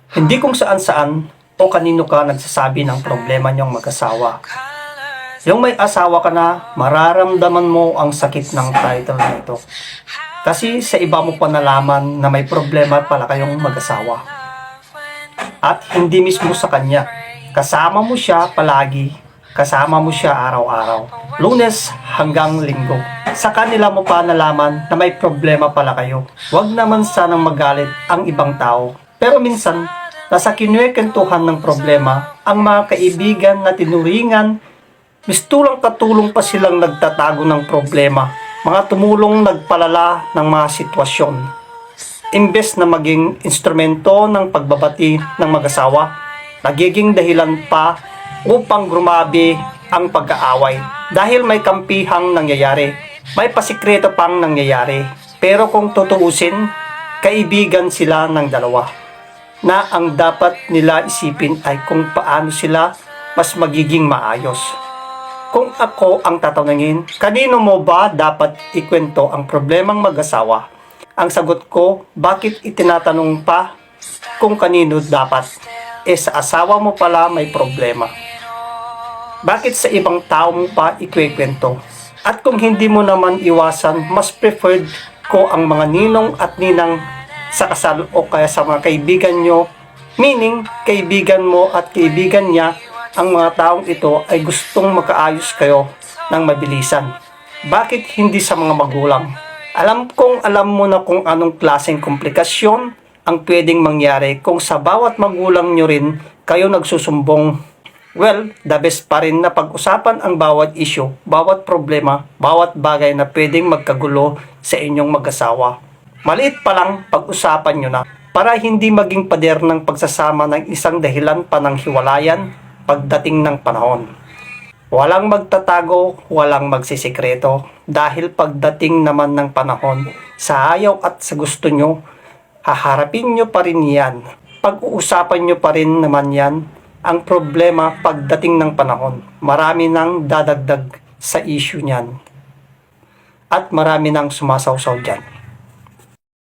Hindi kung saan-saan o kanino ka nagsasabi ng problema niyong mag-asawa. Yung may asawa ka na, mararamdaman mo ang sakit ng title na ito. Kasi sa iba mo pa nalaman na may problema pala kayong mag-asawa. At hindi mismo sa kanya. Kasama mo siya palagi, kasama mo siya araw-araw. Lunes hanggang Linggo. Sa kanila mo pa nalaman na may problema pala kayo. Huwag naman sanang magalit ang ibang tao. Pero minsan, nasa kinuwekentuhan ng problema, ang mga kaibigan na tinuringan, mistulang katulong pa silang nagtatago ng problema, mga tumulong nagpalala ng mga sitwasyon. Imbes na maging instrumento ng pagbabati ng mag-asawa, nagiging dahilan pa upang grumabi ang pag-aaway. Dahil may kampihang nangyayari, may pasikreto pang nangyayari. Pero kung tutuusin, kaibigan sila ng dalawa, na ang dapat nila isipin ay kung paano sila mas magiging maayos. Kung ako ang tatanungin, kanino mo ba dapat ikwento ang problemang mag-asawa? Ang sagot ko, bakit itinatanong pa kung kanino dapat? Sa asawa mo pala may problema. Bakit sa ibang tao mo pa ikwekwento? At kung hindi mo naman iwasan, mas preferred ko ang mga ninong at ninang sa kasal o kaya sa mga kaibigan nyo, meaning kaibigan mo at kaibigan niya, ang mga taong ito ay gustong makaayos kayo ng mabilisan. Bakit hindi sa mga magulang? Alam mo na kung anong klaseng komplikasyon ang pwedeng mangyari kung sa bawat magulang nyo rin kayo nagsusumbong. Well, the best pa rin na pag-usapan ang bawat issue, bawat problema, bawat bagay na pwedeng magkagulo sa inyong mag-asawa. Maliit pa lang pag-usapan nyo na para hindi maging pader ng pagsasama ng isang dahilan pa ng hiwalayan pagdating ng panahon. Walang magtatago, walang magsisikreto dahil pagdating naman ng panahon, sa ayaw at sa gusto nyo, haharapin nyo pa rin yan. Pag-uusapan nyo pa rin naman yan. Ang problema pagdating ng panahon, marami nang dadagdag sa issue niyan. At marami nang sumasawsaw dyan.